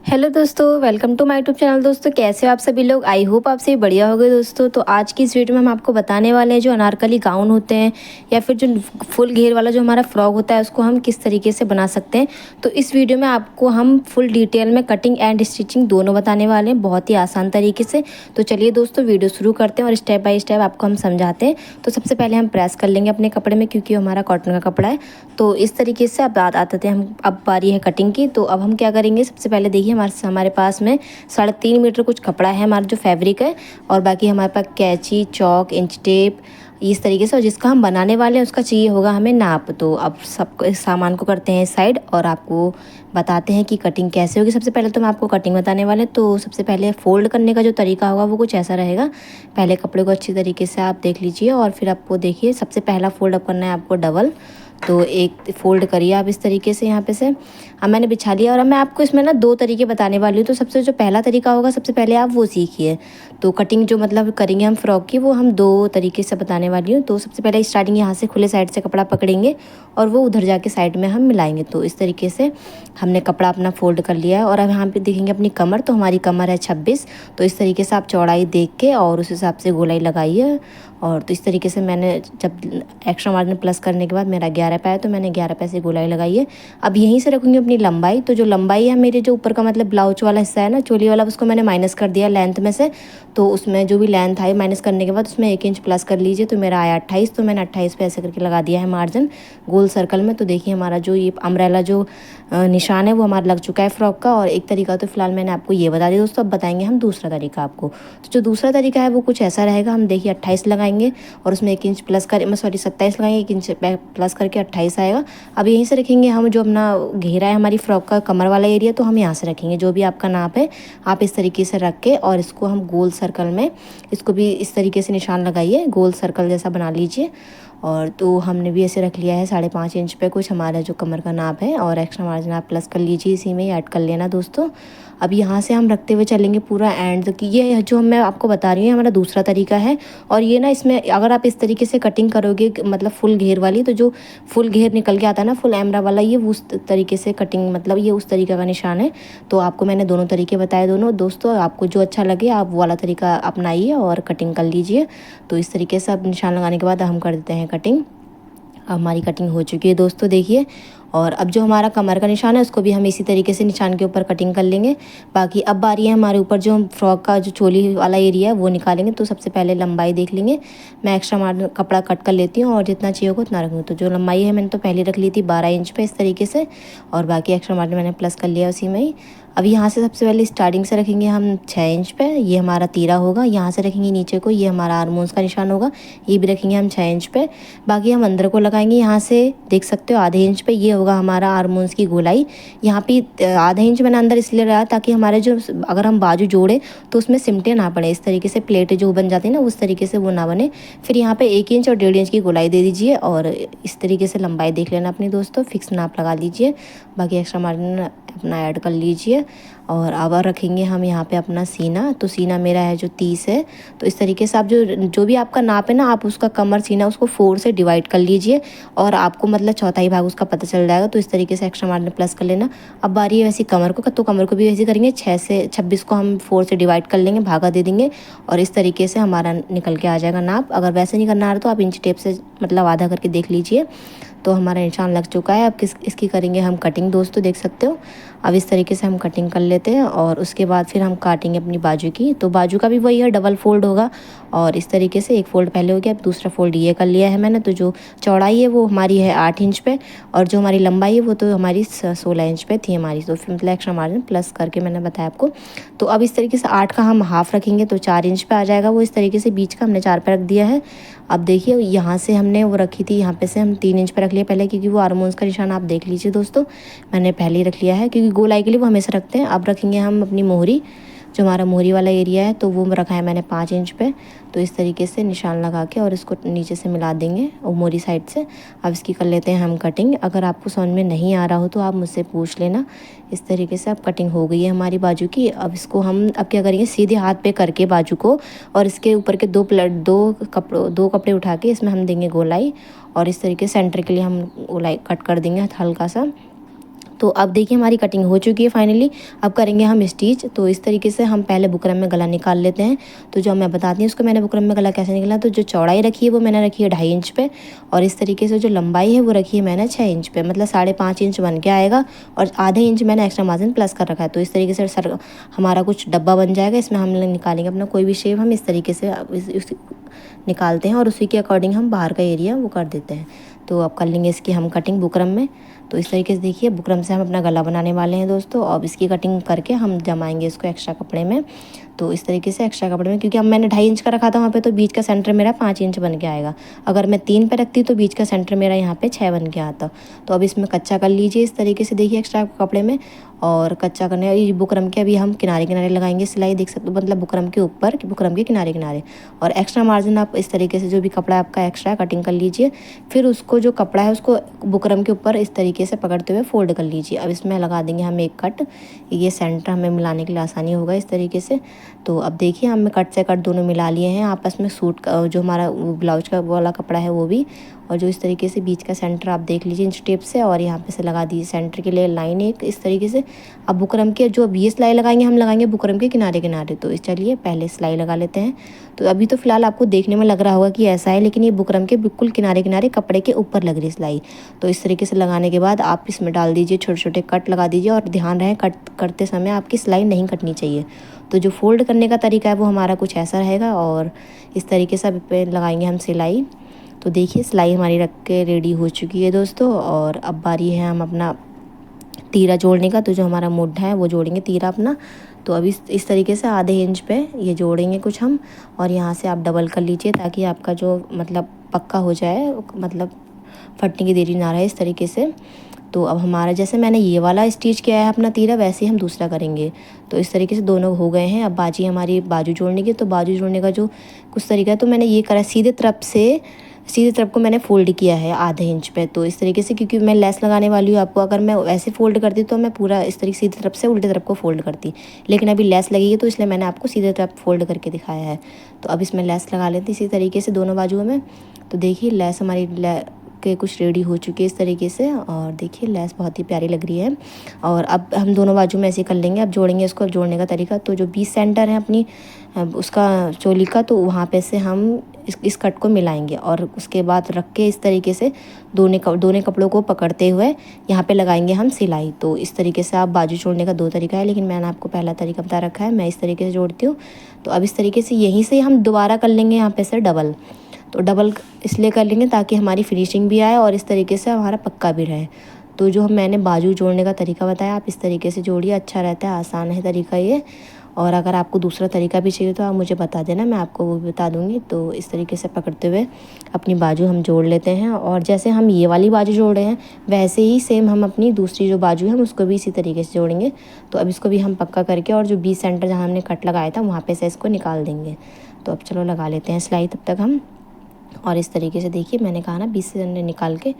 Hello दोस्तों, welcome to my YouTube channel. दोस्तों कैसे हो आप सभी लोग। आई होप आप सभी बढ़िया होंगे। दोस्तों तो आज की इस वीडियो में हम आपको बताने वाले हैं जो अनारकली गाउन होते हैं या फिर जो फुल घेर वाला जो हमारा फ्रॉक होता है उसको हम किस तरीके से बना सकते हैं। तो इस वीडियो में आपको हम फुल डिटेल में कटिंग एंड स्टिचिंग दोनों बताने वाले हैं, बहुत ही आसान तरीके से। तो चलिए दोस्तों वीडियो शुरू करते हैं और स्टेप बाय स्टेप आपको हम समझाते हैं। तो सबसे पहले हम प्रेस कर लेंगे अपने कपड़े में, क्योंकि हमारा कॉटन का कपड़ा है। तो इस तरीके से अब बात आते हैं हम, अब बारी है कटिंग की। तो अब हम क्या करेंगे, सबसे पहले देखिए हमारे पास में 3.5 मीटर कुछ कपड़ा है, हमारा जो फैब्रिक है। और बाकी हमारे पास कैंची, चौक, इंच टेप इस तरीके से, और जिसका हम बनाने वाले हैं उसका चाहिए होगा हमें नाप। तो अब सब इस सामान को करते हैं साइड और आपको बताते हैं कि कटिंग कैसे होगी। सबसे पहले तो मैं आपको कटिंग बताने वाले। तो सबसे पहले फ़ोल्ड करने का जो तरीका होगा वो कुछ ऐसा रहेगा। पहले कपड़े को अच्छी तरीके से आप देख लीजिए और फिर आपको देखिए सबसे पहला फोल्ड अप करना है आपको डबल। तो एक फ़ोल्ड करिए आप इस तरीके से यहाँ पे से। अब मैंने बिछा लिया और अब मैं आपको इसमें ना 2 तरीके बताने वाली हूँ। तो सबसे जो पहला तरीका होगा सबसे पहले आप वो सीखिए। तो कटिंग जो मतलब करेंगे हम फ्रॉक की, वो हम 2 तरीके से बताने वाली हूँ। तो सबसे पहले स्टार्टिंग यहाँ से खुले साइड से कपड़ा पकड़ेंगे और वो उधर जाके साइड में हम मिलाएंगे। तो इस तरीके से हमने कपड़ा अपना फोल्ड कर लिया है। और अब यहाँ पे देखेंगे अपनी कमर, तो हमारी कमर है 26। तो इस तरीके से आप चौड़ाई देख के और उस हिसाब से गोलाई लगाइए। और तो इस तरीके से मैंने जब एक्स्ट्रा मार्जिन प्लस करने के बाद मेरा 11 पे है, तो मैंने 11 पे से गोलाई लगाई है। अब यहीं से रखूँगी अपनी लंबाई। तो जो लंबाई है मेरे जो ऊपर का मतलब ब्लाउज वाला हिस्सा है ना, चोली वाला, उसको मैंने माइनस कर दिया लेंथ में से। तो उसमें जो भी लेंथ आई माइनस करने के बाद उसमें 1 इंच प्लस कर लीजिए। तो मेरा आया 28। तो मैंने 28 पे ऐसे करके लगा दिया है मार्जिन गोल सर्कल में। तो देखिए हमारा जो ये अम्ब्रेला जो निशान है वो हमारा लग चुका है फ्रॉक का। और एक तरीका तो फिलहाल मैंने आपको ये बता दिया दोस्तों। अब बताएंगे हम दूसरा तरीका आपको। तो जो दूसरा तरीका है वो कुछ ऐसा रहेगा। हम देखिए 28 लगाएंगे और उसमें 1 इंच प्लस कर, 27 लगाएंगे, 1 इंच प्लस करके 28 आएगा। अब यहीं से रखेंगे हम जो अपना घेरा है हमारी फ्रॉक का कमर वाला एरिया, तो हम यहाँ से रखेंगे जो भी आपका नाप है आप इस तरीके से रख के, और इसको हम गोल सर्कल में इसको भी इस तरीके से निशान लगाइए, गोल सर्कल जैसा बना लीजिए। और तो हमने भी ऐसे रख लिया है 5.5 इंच पे कुछ हमारा जो कमर का नाप है। और एक्स्ट्रा मार्जिन आप प्लस कर लीजिए, इसी में ही ऐड कर लेना दोस्तों। अब यहाँ से हम रखते हुए चलेंगे पूरा एंड तक। ये जो मैं आपको बता रही हूँ हमारा दूसरा तरीका है। और ये ना इसमें अगर आप इस तरीके से कटिंग करोगे मतलब फुल घेर वाली, तो जो फुल घेर निकल के आता है ना फुल एम्ब्रा वाला, ये उस तरीके से कटिंग मतलब ये उस तरीके का निशान है। तो आपको मैंने दोनों तरीके बताए दोनों दोस्तों, आपको जो अच्छा लगे आप वो वाला तरीका अपनाइए और कटिंग कर लीजिए। तो इस तरीके से अब निशान लगाने के बाद हम कर देते हैं कटिंग। हमारी कटिंग हो चुकी है दोस्तों देखिए। और अब जो हमारा कमर का निशान है उसको भी हम इसी तरीके से निशान के ऊपर कटिंग कर लेंगे। बाकी अब बारी है हमारे ऊपर जो फ्रॉक का जो चोली वाला एरिया है वो निकालेंगे। तो सबसे पहले लंबाई देख लेंगे। मैं एक्स्ट्रा मार्जिन कपड़ा कट कर लेती हूँ और जितना चाहिए होगा उतना रखूँगी। तो जो लंबाई है मैंने तो पहले रख ली थी 12 इंच पे इस तरीके से, और बाकी एक्स्ट्रा मार्जिन मैंने प्लस कर लिया उसी में ही। अब यहाँ से सबसे पहले स्टार्टिंग से रखेंगे हम 6 इंच पे, ये हमारा तीरा होगा। यहाँ से रखेंगे नीचे को, ये हमारा आर्मोन्स का निशान होगा, ये भी रखेंगे हम 6 इंच पे। बाकी हम अंदर को लगाएंगे यहाँ से देख सकते हो आधे इंच पे, ये होगा हमारा आर्मोन्स की गोलाई। यहाँ पे आधा इंच मैंने अंदर इसलिए लगाया ताकि हमारे जो अगर हम बाजू जोड़े तो उसमें सिमटे ना पड़े, इस तरीके से प्लेट जो बन जाती है ना उस तरीके से वो ना बने। फिर यहाँ पे 1 इंच और 1.5 इंच की गोलाई दे दीजिए और इस तरीके से लंबाई देख लेना अपनी दोस्तों, फिक्स नाप लगा लीजिए। बाकी एक्स्ट्रा मार्जिन अपना ऐड कर लीजिए। और अब रखेंगे हम यहाँ पे अपना सीना। तो सीना मेरा है जो 30 है। तो इस तरीके से आप जो भी आपका नाप है ना, आप उसका कमर सीना उसको 4 से डिवाइड कर लीजिए और आपको मतलब चौथाई भाग उसका पता चल जाएगा। तो इस तरीके से एक्स्ट्रा मार्जिन प्लस कर लेना। अब बारी है वैसी कमर को, तो कमर को भी वैसे करेंगे। 6 से 26 को हम 4 से डिवाइड कर लेंगे, भागा दे देंगे और इस तरीके से हमारा निकल के आ जाएगा नाप। अगर वैसे नहीं करना आ रहा तो आप इंच टेप से मतलब आधा करके देख लीजिए। तो हमारा निशान लग चुका है। अब इसकी करेंगे हम कटिंग दोस्तों, देख सकते हो। अब इस तरीके से हम कटिंग कर लेते हैं और उसके बाद फिर हम काटेंगे अपनी बाजू की। तो बाजू का भी वही है, डबल फोल्ड होगा। और इस तरीके से एक फ़ोल्ड पहले हो गया, अब दूसरा फोल्ड ये कर लिया है मैंने। तो जो चौड़ाई है वो हमारी है 8 इंच पे और जो हमारी लंबाई है वो तो हमारी 16 इंच पे थी हमारी। तो फिर मतलब एक्स्ट्रा मार्जिन प्लस करके मैंने बताया आपको। तो अब इस तरीके से 8 का हम हाफ रखेंगे तो 4 इंच पे आ जाएगा वो। इस तरीके से बीच का हमने 4 पे रख दिया है। अब देखिए यहाँ से हमने वो रखी थी, यहाँ पे से हम 3 इंच पे रख लिया पहले, क्योंकि वो आर्मोन्स का निशान आप देख लीजिए दोस्तों, मैंने पहले ही रख लिया है क्योंकि गोलाई के लिए वो हमेशा रखते हैं। अब रखेंगे हम अपनी मोहरी, जो हमारा मोहरी वाला एरिया है तो वो रखा है मैंने 5 इंच पे। तो इस तरीके से निशान लगा के और इसको नीचे से मिला देंगे और मोहरी साइड से। अब इसकी कर लेते हैं हम कटिंग। अगर आपको समझ में नहीं आ रहा हो तो आप मुझसे पूछ लेना। इस तरीके से अब कटिंग हो गई है हमारी बाजू की। अब इसको हम अब क्या करेंगे, सीधे हाथ पे करके बाजू को और इसके ऊपर के दो कपड़े उठा के इसमें हम देंगे गोलाई और इस तरीके से सेंटर के लिए हम गोलाई कट कर देंगे हल्का सा। तो अब देखिए हमारी कटिंग हो चुकी है फाइनली। अब करेंगे हम स्टिच। तो इस तरीके से हम पहले बुकरम में गला निकाल लेते हैं। तो जो मैं बताती हूँ उसको मैंने बुकरम में गला कैसे निकाला। तो जो चौड़ाई रखी है वो मैंने रखी है 2.5 इंच पे, और इस तरीके से जो लंबाई है वो रखी है मैंने 6 इंच पे, मतलब 5.5 इंच बन के आएगा, और आधे इंच मैंने एक्स्ट्रा मार्जिन प्लस कर रखा है। तो इस तरीके से सर हमारा कुछ डब्बा बन जाएगा। इसमें हम निकालेंगे अपना कोई भी शेप, हम इस तरीके से निकालते हैं और उसी के अकॉर्डिंग हम बाहर का एरिया वो कर देते हैं। तो अब कर लेंगे इसकी हम कटिंग बुकरम में। तो इस तरीके से देखिए बुकरम से हम अपना गला बनाने वाले हैं दोस्तों। अब इसकी कटिंग करके हम जमाएंगे इसको एक्स्ट्रा कपड़े में। तो इस तरीके से एक्स्ट्रा कपड़े में, क्योंकि अब मैंने 2.5 इंच का रखा था वहाँ पे, तो बीच का सेंटर मेरा 5 इंच बन के आएगा। अगर मैं 3 पे रखती तो बीच का सेंटर मेरा यहाँ पे 6 बन के आता। तो अब इसमें कच्चा कर लीजिए इस तरीके से देखिए एक्स्ट्रा कपड़े में। और कच्चा करने ये बुकरम के अभी हम किनारे किनारे लगाएंगे सिलाई, देख सकते हो, मतलब बुकरम के ऊपर, बुकरम के किनारे किनारे। और एक्स्ट्रा मार्जिन आप इस तरीके से जो भी कपड़ा आपका एक्स्ट्रा कटिंग कर लीजिए। फिर उसको जो कपड़ा है उसको बुकरम के ऊपर इस तरीके से पकड़ते हुए फोल्ड कर लीजिए। अब इसमें लगा देंगे हम एक कट, ये सेंटर हमें मिलाने के लिए आसानी होगा इस तरीके से। तो अब देखिए हमने कट से कट दोनों मिला लिए हैं आपस में। सूट का जो हमारा ब्लाउज का वाला कपड़ा है वो भी, और जो इस तरीके से बीच का सेंटर आप देख लीजिए इंच टेप से, और यहाँ पे से लगा दीजिए सेंटर के लिए लाइन एक इस तरीके से। अब बुकरम के जो भी सिलाई लगाएंगे हम लगाएंगे बुकरम के किनारे किनारे। तो इस चलिए पहले सिलाई लगा लेते हैं। तो अभी तो फिलहाल आपको देखने में लग रहा होगा कि ऐसा है, लेकिन ये बुकरम के बिल्कुल किनारे किनारे कपड़े के ऊपर लग रही सिलाई। तो इस तरीके से लगाने के बाद आप इसमें डाल दीजिए छोटे छोटे कट लगा दीजिए, और ध्यान रहे कट करते समय आपकी सिलाई नहीं कटनी चाहिए। तो जो फोल्ड करने का तरीका है वो हमारा कुछ ऐसा रहेगा, और इस तरीके से पे लगाएंगे हम सिलाई। तो देखिए सिलाई हमारी रख के रेडी हो चुकी है दोस्तों। और अब बारी है हम अपना तीरा जोड़ने का। तो जो हमारा मुड्ढा है वो जोड़ेंगे तीरा अपना। तो अभी इस तरीके से आधे इंच पे ये जोड़ेंगे कुछ हम, और यहाँ से आप डबल कर लीजिए ताकि आपका जो मतलब पक्का हो जाए, मतलब फटने की देरी ना रहे इस तरीके से। तो अब हमारा जैसे मैंने ये वाला स्टिच किया है अपना तीरा, वैसे ही हम दूसरा करेंगे। तो इस तरीके से दोनों हो गए हैं। अब बाजी हमारी बाजू जोड़ने की। तो बाजू जोड़ने का जो कुछ तरीका है, तो मैंने ये करा सीधे तरफ को मैंने फ़ोल्ड किया है आधे इंच पे। तो इस तरीके से, क्योंकि मैं लेस लगाने वाली हूँ आपको, अगर मैं वैसे फ़ोल्ड करती तो मैं पूरा इस तरीके सीधी तरफ से उल्टे तरफ को फ़ोल्ड करती, लेकिन अभी लेस लगेगी तो इसलिए मैंने आपको सीधे तरफ फ़ोल्ड करके दिखाया है। तो अब इसमें लेस लगा लेती इसी तरीके से दोनों बाजुओं में। तो देखिए लेस हमारी के कुछ रेडी हो चुकी है इस तरीके से, और देखिए लेस बहुत ही प्यारी लग रही है। और अब हम दोनों बाजू में ऐसे कर लेंगे। अब जोड़ेंगे इसको। जोड़ने का तरीका, तो जो 20 सेंटर है अपनी उसका चोली का, तो वहाँ पे से हम इस कट को मिलाएंगे, और उसके बाद रख के इस तरीके से दोनों कपड़ों को पकड़ते हुए यहाँ पे लगाएंगे हम सिलाई। तो इस तरीके से आप बाजू जोड़ने का 2 तरीका है, लेकिन मैंने आपको पहला तरीका बता रखा है, मैं इस तरीके से जोड़ती हूँ। तो अब इस तरीके से यहीं से हम दोबारा कर लेंगे यहाँ पे से डबल। तो डबल इसलिए कर लेंगे ताकि हमारी फिनिशिंग भी आए और इस तरीके से हमारा पक्का भी रहे। तो जो मैंने बाजू जोड़ने का तरीका बताया आप इस तरीके से जोड़िए, अच्छा रहता है, आसान है तरीका ये। और अगर आपको दूसरा तरीका भी चाहिए तो आप मुझे बता देना, मैं आपको वो भी बता दूँगी। तो इस तरीके से पकड़ते हुए अपनी बाजू हम जोड़ लेते हैं, और जैसे हम ये वाली बाजू जोड़ रहे हैं वैसे ही सेम हम अपनी दूसरी जो बाजू है हम उसको भी इसी तरीके से जोड़ेंगे। तो अब इसको भी हम पक्का करके, और जो 20 सेंटर जहाँ हमने कट लगाया था वहाँ पे से इसको निकाल देंगे। तो अब चलो लगा लेते हैं सिलाई तब तक हम। और इस तरीके से देखिए मैंने कहा ना 20 सेंटर निकाल के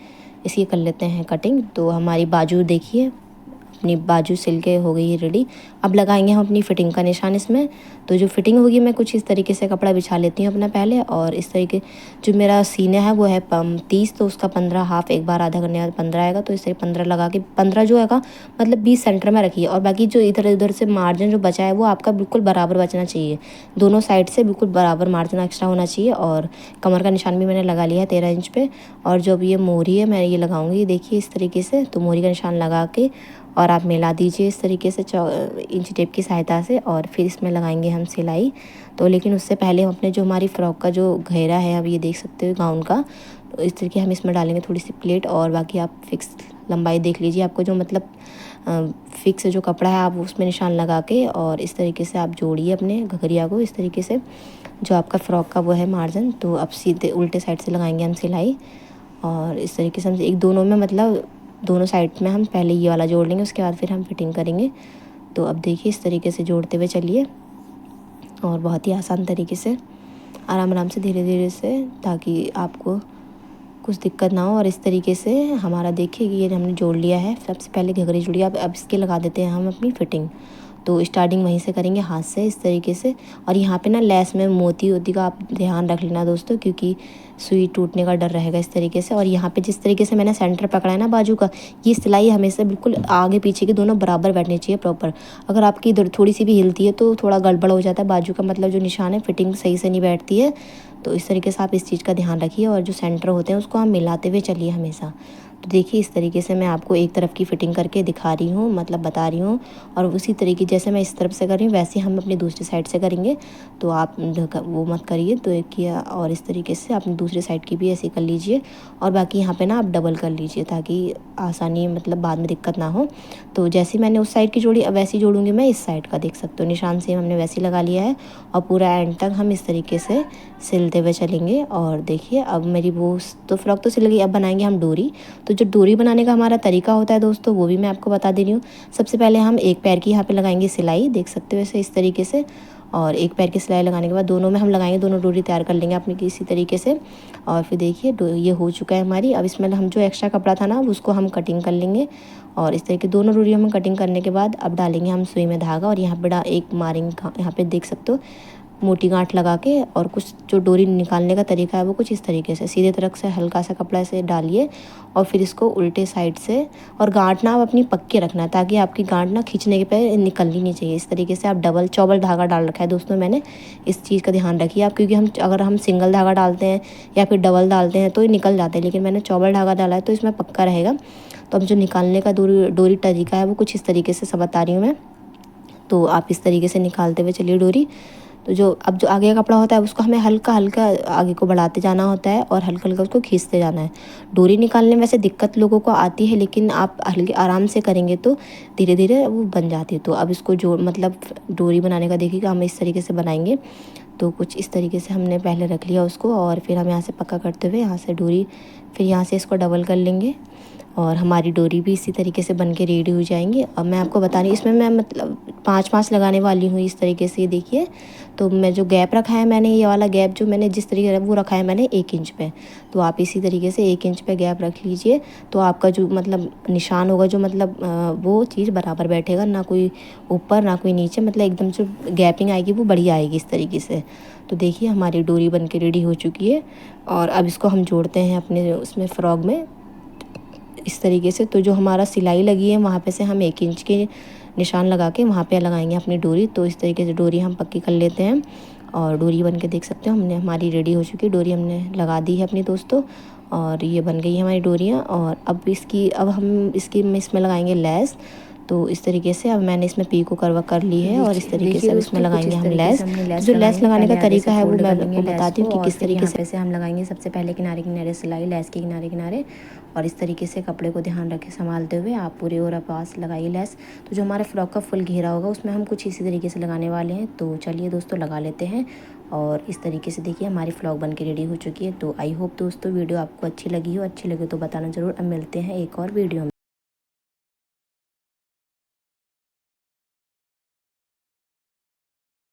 इसकी कर लेते हैं कटिंग। तो हमारी बाजू देखिए अपनी बाजू सिल के हो गई है रेडी। अब लगाएंगे हम अपनी फ़िटिंग का निशान इसमें। तो जो फिटिंग होगी मैं कुछ इस तरीके से कपड़ा बिछा लेती हूँ अपना पहले, और इस तरीके जो मेरा सीना है वो है 30, तो उसका 15 हाफ एक बार आधा करने के बाद 15 आएगा। तो इस तरह 15 लगा के 15 जो आएगा मतलब 20 सेंटर में रखिए, और बाकी जो इधर उधर से मार्जिन जो बचा है वो आपका बिल्कुल बराबर बचना चाहिए, दोनों साइड से बिल्कुल बराबर मार्जिन एक्स्ट्रा होना चाहिए। और कमर का निशान भी मैंने लगा लिया है 13 इंच पे। और जो भी ये मोहरी है मैं ये लगाऊंगी देखिए इस तरीके से। तो मोहरी का निशान लगा के और आप मिला दीजिए इस तरीके से इंच टेप की सहायता से, और फिर इसमें लगाएंगे हम सिलाई। तो लेकिन उससे पहले हम अपने जो हमारी फ्रॉक का जो घेरा है, अब ये देख सकते हो गाउन का, तो इस तरीके हम इसमें डालेंगे थोड़ी सी प्लेट, और बाकी आप फिक्स लंबाई देख लीजिए, आपको जो मतलब फिक्स जो कपड़ा है आप उसमें निशान लगा के, और इस तरीके से आप जोड़िए अपने घघरिया को इस तरीके से जो आपका फ्रॉक का वो है मार्जिन। तो अब सीधे उल्टे साइड से लगाएंगे हम सिलाई, और इस तरीके से हम एक दोनों में मतलब दोनों साइड में हम पहले ये वाला जोड़ लेंगे, उसके बाद फिर हम फिटिंग करेंगे। तो अब देखिए इस तरीके से जोड़ते हुए चलिए, और बहुत ही आसान तरीके से आराम आराम से धीरे धीरे से, ताकि आपको कुछ दिक्कत ना हो। और इस तरीके से हमारा देखिए ये हमने जोड़ लिया है, सबसे पहले घघरी जुड़ी। अब इसके लगा देते हैं हम अपनी फ़िटिंग। तो स्टार्टिंग वहीं से करेंगे हाथ से इस तरीके से। और यहाँ पे ना लेस में मोती वोती का आप ध्यान रख लेना दोस्तों, क्योंकि सुई टूटने का डर रहेगा इस तरीके से। और यहाँ पे जिस तरीके से मैंने सेंटर पकड़ा है ना बाजू का, ये सिलाई हमेशा बिल्कुल आगे पीछे की दोनों बराबर बैठनी चाहिए प्रॉपर। अगर आपकी इधर थोड़ी सी भी हिलती है तो थोड़ा गड़बड़ हो जाता है बाजू का, मतलब जो निशान है फिटिंग सही से नहीं बैठती है। तो इस तरीके से आप इस चीज़ का ध्यान रखिए, और जो सेंटर होते हैं उसको आप मिलाते हुए चलिए हमेशा। तो देखिए इस तरीके से मैं आपको एक तरफ की फ़िटिंग करके दिखा रही हूँ, मतलब बता रही हूँ। और उसी तरीके जैसे मैं इस तरफ से कर रही हूँ वैसे हम अपनी दूसरी साइड से करेंगे। तो आप वो मत करिए, तो एक किया और इस तरीके से अपनी दूसरी साइड की भी ऐसे कर लीजिए। और बाकी यहाँ पे ना आप डबल कर लीजिए ताकि आसानी, मतलब बाद में दिक्कत ना हो। तो जैसे मैंने उस साइड की जोड़ी अब वैसी जोड़ूंगी मैं इस साइड का, देख सकते हो निशान सेम हमने वैसे लगा लिया है। और पूरा एंड तक हम इस तरीके से सिलते हुए चलेंगे। और देखिए अब मेरी वो तो फ्रॉक तो सिल गई, अब बनाएंगे हम डोरी। तो जो डोरी बनाने का हमारा तरीका होता है दोस्तों वो भी मैं आपको बता दे रही हूँ। सबसे पहले हम एक पैर की यहाँ पे लगाएंगे सिलाई, देख सकते हो ऐसे इस तरीके से। और एक पैर की सिलाई लगाने के बाद दोनों में हम लगाएंगे, दोनों डोरी तैयार कर लेंगे अपनी किसी तरीके से। और फिर देखिए ये हो चुका है हमारी। अब इसमें हम जो एक्स्ट्रा कपड़ा था ना उसको हम कटिंग कर लेंगे। और इस तरीके दोनों डोरी हम कटिंग करने के बाद अब डालेंगे हम सुई में धागा। और यहाँ पे एक मारेंगे, यहाँ पे देख सकते हो मोटी गांठ लगा के। और कुछ जो डोरी निकालने का तरीका है वो कुछ इस तरीके से सीधे तरफ से हल्का सा कपड़ा से डालिए और फिर इसको उल्टे साइड से। और गांठ ना आप अपनी पक्के रखना ताकि आपकी गांठ ना खींचने के पे निकलनी नहीं चाहिए। इस तरीके से आप डबल चौबल धागा डाल रखा है दोस्तों मैंने, इस चीज़ का ध्यान रखिए आप, क्योंकि अगर हम सिंगल धागा डालते हैं या फिर डबल डालते हैं तो ये निकल जाते हैं, लेकिन मैंने चौबल धागा डाला है तो इसमें पक्का रहेगा। तो अब जो निकालने का डोरी तरीका है वो कुछ इस तरीके से सब बता रही हूँ मैं। तो आप इस तरीके से निकालते हुए चलिए डोरी। तो जो आगे का कपड़ा होता है उसको हमें हल्का हल्का आगे को बढ़ाते जाना होता है और हल्का हल्का उसको खींचते जाना है। डोरी निकालने में वैसे दिक्कत लोगों को आती है, लेकिन आप हल्के आराम से करेंगे तो धीरे धीरे वो बन जाती है। तो अब इसको जो मतलब डोरी बनाने का देखिएगा हम इस तरीके से बनाएंगे। तो कुछ इस तरीके से हमने पहले रख लिया उसको, और फिर हम यहाँ से पक्का करते हुए यहाँ से डोरी, फिर यहाँ से इसको डबल कर लेंगे। और हमारी डोरी भी इसी तरीके से बन के रेडी हो जाएंगी। अब मैं आपको बता रही हूँ इसमें मैं मतलब 5 लगाने वाली हूँ इस तरीके से, ये देखिए। तो मैं जो गैप रखा है मैंने, ये वाला गैप जो मैंने जिस तरीके वो रखा है मैंने 1 इंच पे। तो आप इसी तरीके से 1 इंच पे गैप रख लीजिए। तो आपका जो मतलब निशान होगा जो मतलब वो चीज़ बराबर बैठेगा, ना कोई ऊपर ना कोई नीचे, मतलब एकदम जो गैपिंग आएगी वो बढ़िया आएगी इस तरीके से। तो देखिए हमारी डोरी बन के रेडी हो चुकी है। और अब इसको हम जोड़ते हैं अपने उसमें फ्रॉक में इस तरीके से। तो जो हमारा सिलाई लगी है वहाँ पे से हम 1 इंच के निशान लगा के वहाँ पे लगाएंगे अपनी डोरी। तो इस तरीके से डोरी हम पक्की कर लेते हैं। और डोरी बन के देख सकते हो हमने हमारी रेडी हो चुकी है, डोरी हमने लगा दी है अपनी दोस्तों। और ये बन गई है हमारी डोरियाँ। और अब हम इसमें लगाएंगे लेस। तो इस तरीके से अब मैंने इसमें पीको करवा कर ली है और इस तरीके से अब इसमें लगाएंगे हम लेस। जो लेस लगाने का तरीका है वो मैं आपको बताती हूँ कि किस तरीके से हम लगाएंगे। सबसे पहले किनारे किनारे सिलाई, लेस के किनारे किनारे, और इस तरीके से कपड़े को ध्यान रखें संभालते हुए आप पूरे और पास लगाइए लेस। तो जो हमारे फ्रॉक का फुल घेरा होगा उसमें हम कुछ इसी तरीके से लगाने वाले हैं। तो चलिए दोस्तों लगा लेते हैं। और इस तरीके से देखिए हमारी फ्रॉक बन के रेडी हो चुकी है। तो आई होप दोस्तों वीडियो आपको अच्छी लगी हो, अच्छी लगे तो बताना ज़रूर। अब मिलते हैं एक और वीडियो में।